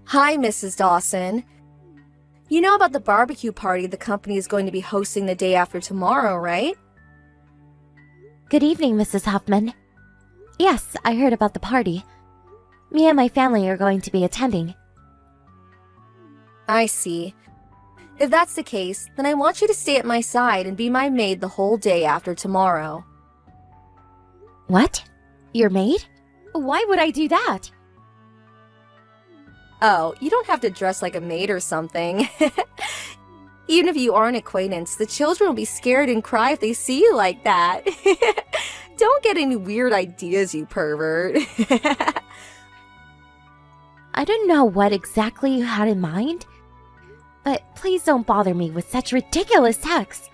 Hi, Mrs. Dawson. You know about the barbecue party the company is going to be hosting the day after tomorrow, right? Good evening, Mrs. Huffman. Yes, I heard about the party. Me and my family are going to be attending. I see. If that's the case, then I want you to stay at my side and be my maid the whole day after tomorrow. What? Your maid? Why would I do that? Oh, you don't have to dress like a maid or something. Even if you are an acquaintance, the children will be scared and cry if they see you like that. Don't get any weird ideas, you pervert. I don't know what exactly you had in mind, but please don't bother me with such ridiculous texts.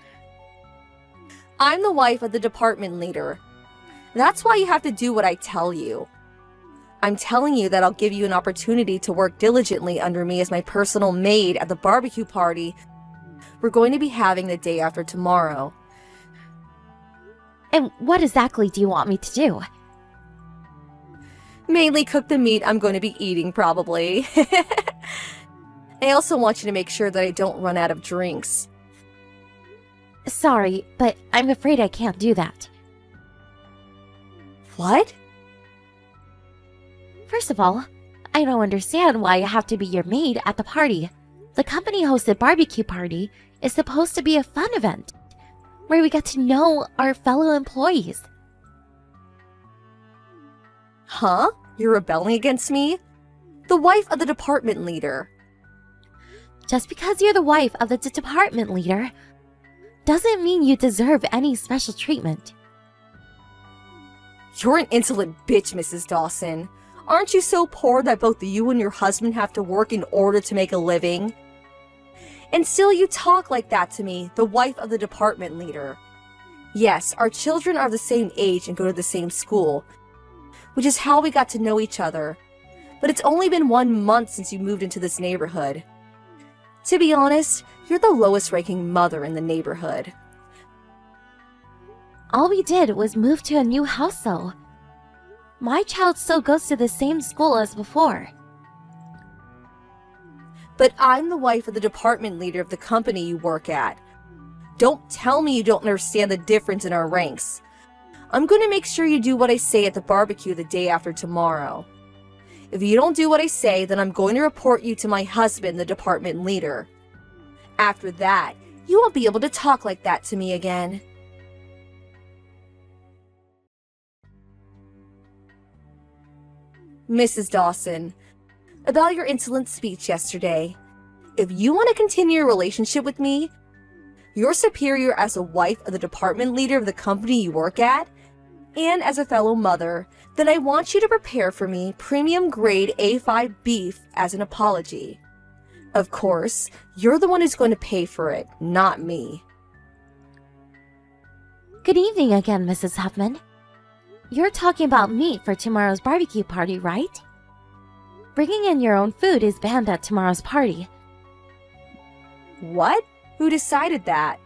I'm the wife of the department leader. That's why you have to do what I tell you. I'm telling you that I'll give you an opportunity to work diligently under me as my personal maid at the barbecue party we're going to be having the day after tomorrow. And what exactly do you want me to do? Mainly cook the meat I'm going to be eating, probably. I also want you to make sure that I don't run out of drinks. Sorry, but I'm afraid I can't do that. What? First of all, I don't understand why I have to be your maid at the party. The company-hosted barbecue party is supposed to be a fun event, where we get to know our fellow employees. Huh? You're rebelling against me? The wife of the department leader. Just because you're the wife of the department leader doesn't mean you deserve any special treatment. You're an insolent bitch, Mrs. Dawson. Aren't you so poor that both you and your husband have to work in order to make a living? And still you talk like that to me, the wife of the department leader. Yes, our children are the same age and go to the same school, which is how we got to know each other. But it's only been 1 month since you moved into this neighborhood. To be honest, you're the lowest-ranking mother in the neighborhood. All we did was move to a new house, though. My child still goes to the same school as before. But I'm the wife of the department leader of the company you work at. Don't tell me you don't understand the difference in our ranks. I'm going to make sure you do what I say at the barbecue the day after tomorrow. If you don't do what I say, then I'm going to report you to my husband, the department leader. After that, you won't be able to talk like that to me again. Mrs. Dawson, about your insolent speech yesterday. If you want to continue your relationship with me, your superior as a wife of the department leader of the company you work at, and as a fellow mother, then I want you to prepare for me premium grade A5 beef as an apology. Of course, you're the one who's going to pay for it, not me. Good evening again, Mrs. Huffman. You're talking about meat for tomorrow's barbecue party, right? Bringing in your own food is banned at tomorrow's party. What? Who decided that?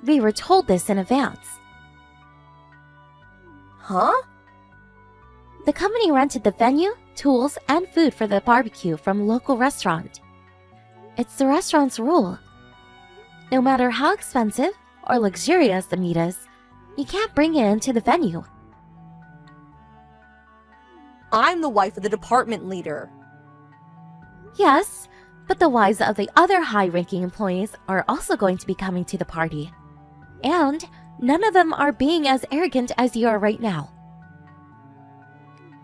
We were told this in advance. Huh? The company rented the venue, tools, and food for the barbecue from a local restaurant. It's the restaurant's rule. No matter how expensive or luxurious the meat is, you can't bring it into the venue. I'm the wife of the department leader. Yes, but the wives of the other high-ranking employees are also going to be coming to the party. And none of them are being as arrogant as you are right now.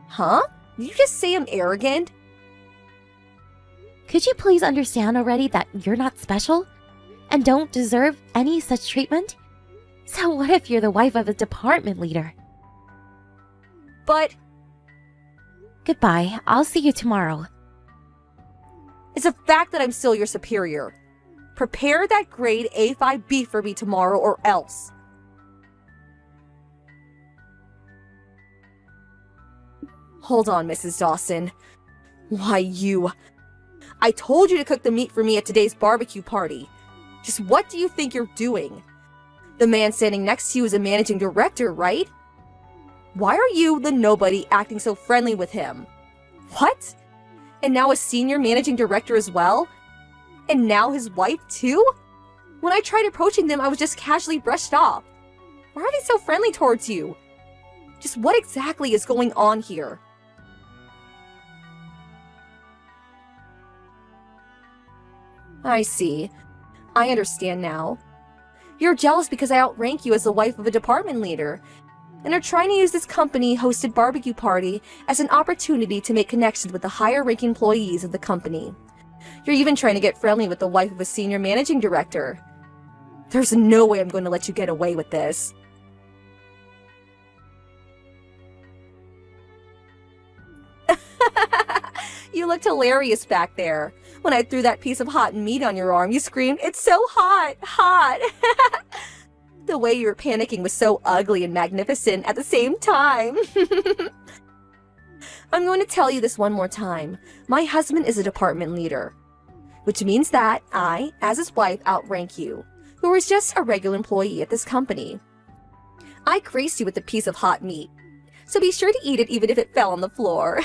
Huh? Did you just say I'm arrogant? Could you please understand already that you're not special and don't deserve any such treatment? So what if you're the wife of a department leader? But Goodbye, I'll see you tomorrow. it's a fact that I'm still your superior. Prepare that grade A5 beef for me tomorrow or else. Hold on, Mrs. Dawson. Why, you... I told you to cook the meat for me at today's barbecue party. Just what do you think you're doing? The man standing next to you is a managing director, right? Why are you, the nobody, acting so friendly with him? What? And now a senior managing director as well? And now his wife too? When I tried approaching them, I was just casually brushed off. Why are they so friendly towards you? Just what exactly is going on here? I see. I understand now. You're jealous because I outrank you as the wife of a department leader, and are trying to use this company-hosted barbecue party as an opportunity to make connections with the higher-ranking employees of the company. You're even trying to get friendly with the wife of a senior managing director. There's no way I'm going to let you get away with this. You looked hilarious back there. When I threw that piece of hot meat on your arm, you screamed, "It's so hot, hot!" The way you were panicking was so ugly and magnificent at the same time. I'm going to tell you this one more time. My husband is a department leader, which means that I, as his wife, outrank you, who is just a regular employee at this company. I graced you with a piece of hot meat, so be sure to eat it even if it fell on the floor.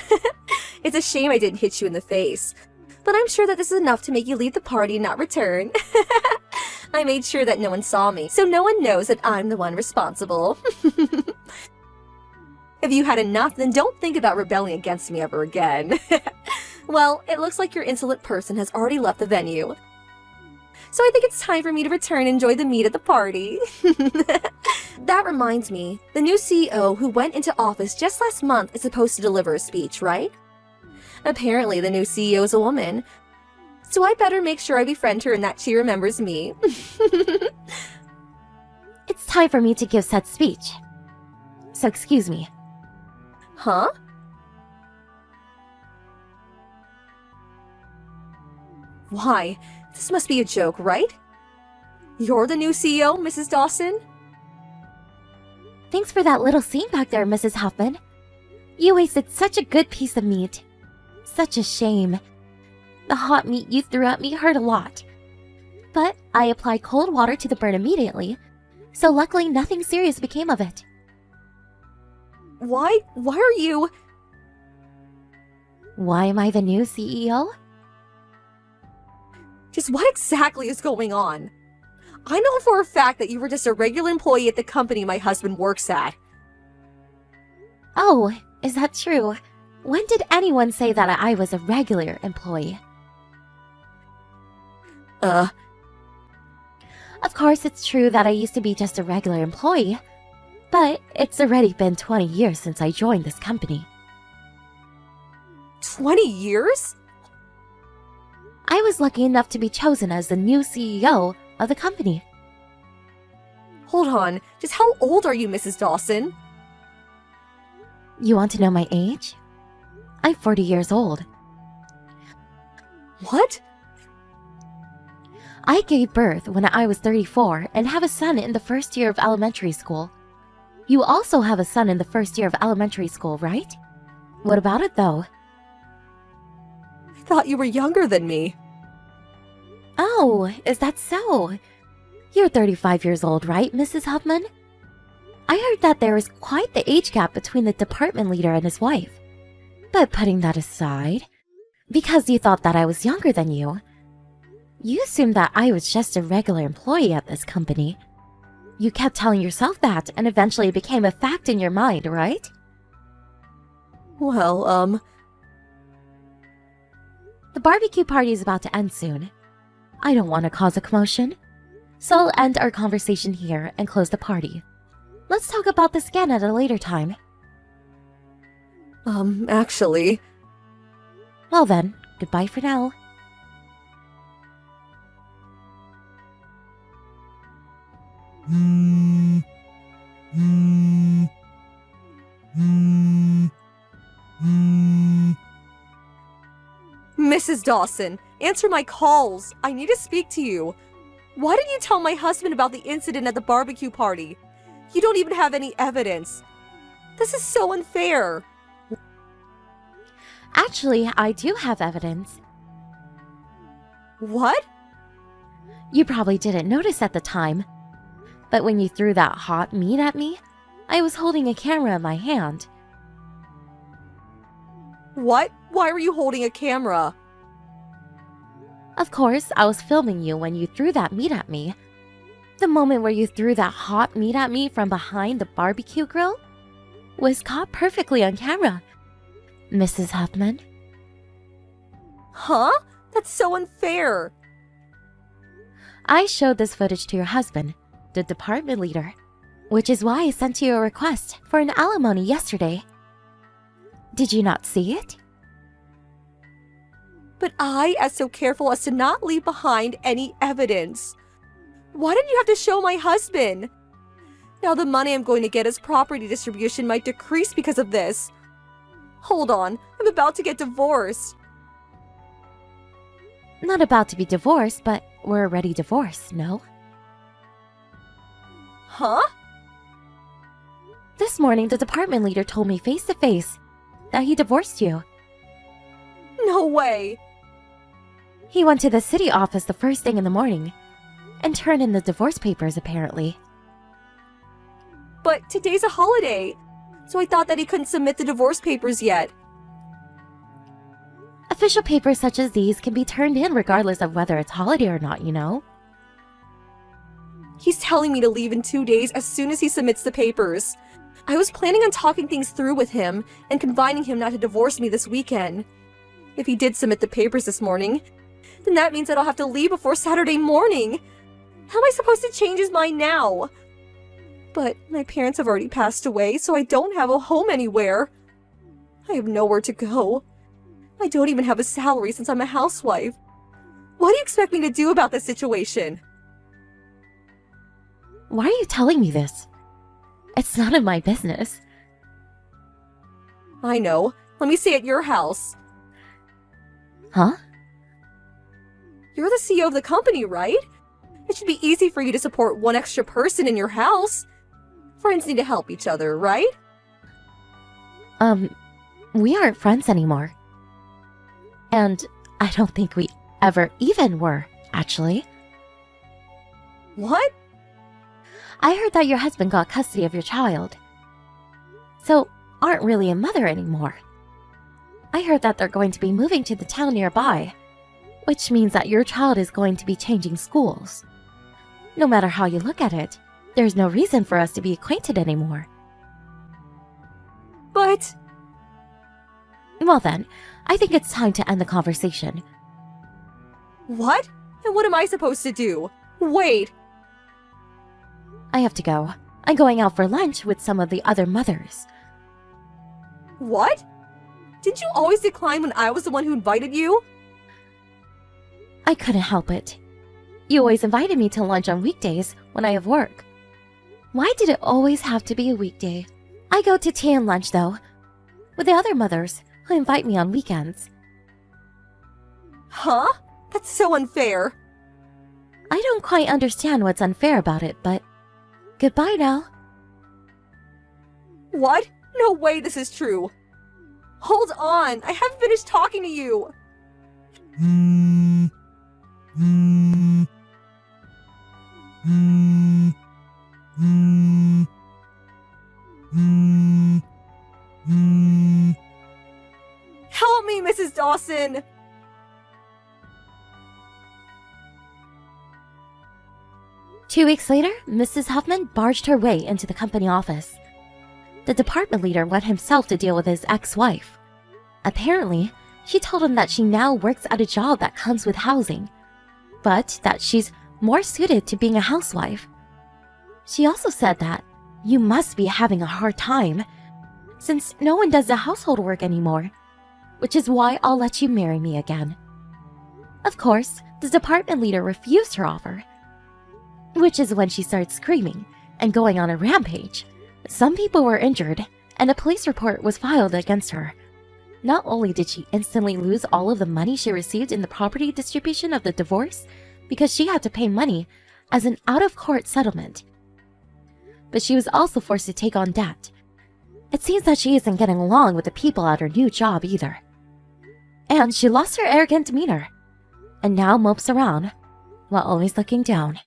It's a shame I didn't hit you in the face, but I'm sure that this is enough to make you leave the party and not return. I made sure that no one saw me, so no one knows that I'm the one responsible. If you had enough, then don't think about rebelling against me ever again. Well, it looks like your insolent person has already left the venue. So I think it's time for me to return and enjoy the meat at the party. That reminds me, the new CEO who went into office just last month is supposed to deliver a speech, right? Apparently, the new CEO is a woman, so I better make sure I befriend her and that she remembers me. It's time for me to give said speech. So excuse me. Huh? Why? This must be a joke, right? You're the new CEO, Mrs. Dawson? Thanks for that little scene back there, Mrs. Huffman. You wasted such a good piece of meat. Such a shame. The hot meat you threw at me hurt a lot. But I applied cold water to the burn immediately, so luckily nothing serious became of it. Why are you... Why am I the new CEO? Just what exactly is going on? I know for a fact that you were just a regular employee at the company my husband works at. Oh, is that true? When did anyone say that I was a regular employee? Of course, it's true that I used to be just a regular employee, but it's already been 20 years since I joined this company. 20 years? I was lucky enough to be chosen as the new CEO of the company. Hold on, just how old are you, Mrs. Dawson? You want to know my age? I'm 40 years old. What? I gave birth when I was 34 and have a son in the first year of elementary school. You also have a son in the first year of elementary school, right? What about it, though? I thought you were younger than me. Oh, is that so? You're 35 years old, right, Mrs. Huffman? I heard that there is quite the age gap between the department leader and his wife. But putting that aside, because you thought that I was younger than you assumed that I was just a regular employee at this company. You kept telling yourself that, and eventually it became a fact in your mind, right? Well, The barbecue party is about to end soon. I don't want to cause a commotion, so I'll end our conversation here and close the party. Let's talk about this again at a later time. Actually... Well then, goodbye for now. Mrs. Dawson, answer my calls. I need to speak to you. Why didn't you tell my husband about the incident at the barbecue party? You don't even have any evidence. This is so unfair. Actually, I do have evidence. What? You probably didn't notice at the time, but when you threw that hot meat at me, I was holding a camera in my hand. What? Why were you holding a camera? Of course, I was filming you when you threw that meat at me. The moment where you threw that hot meat at me from behind the barbecue grill was caught perfectly on camera, Mrs. Huffman. Huh? That's so unfair. I showed this footage to your husband, the department leader, which is why I sent you a request for an alimony yesterday. Did you not see it? But I, as so careful as to not leave behind any evidence. Why didn't you have to show my husband? Now the money I'm going to get as property distribution might decrease because of this. Hold on, I'm about to get divorced. Not about to be divorced, but we're already divorced, no? Huh? This morning, the department leader told me face to face that he divorced you. No way. He went to the city office the first thing in the morning and turned in the divorce papers, apparently. But today's a holiday, so I thought that he couldn't submit the divorce papers yet. Official papers such as these can be turned in regardless of whether it's holiday or not, you know? He's telling me to leave in 2 days as soon as he submits the papers. I was planning on talking things through with him and convining him not to divorce me this weekend. If he did submit the papers this morning, then that means that I'll have to leave before Saturday morning. How am I supposed to change his mind now? But my parents have already passed away, so I don't have a home anywhere. I have nowhere to go. I don't even have a salary since I'm a housewife. What do you expect me to do about this situation? Why are you telling me this? It's none of my business. I know. Let me stay at your house. Huh? You're the CEO of the company, right? It should be easy for you to support one extra person in your house. Friends need to help each other, right? We aren't friends anymore. And I don't think we ever even were, actually. What? I heard that your husband got custody of your child. So, aren't really a mother anymore. I heard that they're going to be moving to the town nearby, which means that your child is going to be changing schools. No matter how you look at it, there's no reason for us to be acquainted anymore. But... Well then, I think it's time to end the conversation. What? And what am I supposed to do? Wait! I have to go. I'm going out for lunch with some of the other mothers. What? Didn't you always decline when I was the one who invited you? I couldn't help it. You always invited me to lunch on weekdays when I have work. Why did it always have to be a weekday? I go to tea and lunch, though, with the other mothers who invite me on weekends. Huh? That's so unfair. I don't quite understand what's unfair about it, but goodbye now. What? No way this is true. Hold on, I haven't finished talking to you. Help me, Mrs. Dawson! Two weeks later, Mrs. Huffman barged her way into the company office. The department leader went himself to deal with his ex-wife. Apparently, she told him that she now works at a job that comes with housing, but that she's more suited to being a housewife. She also said that you must be having a hard time, since no one does the household work anymore, which is why I'll let you marry me again. Of course, the department leader refused her offer, which is when she started screaming and going on a rampage. Some people were injured, and a police report was filed against her. Not only did she instantly lose all of the money she received in the property distribution of the divorce, because she had to pay money as an out-of-court settlement, but she was also forced to take on debt. It seems that she isn't getting along with the people at her new job either. And she lost her arrogant demeanor, and now mopes around while always looking down.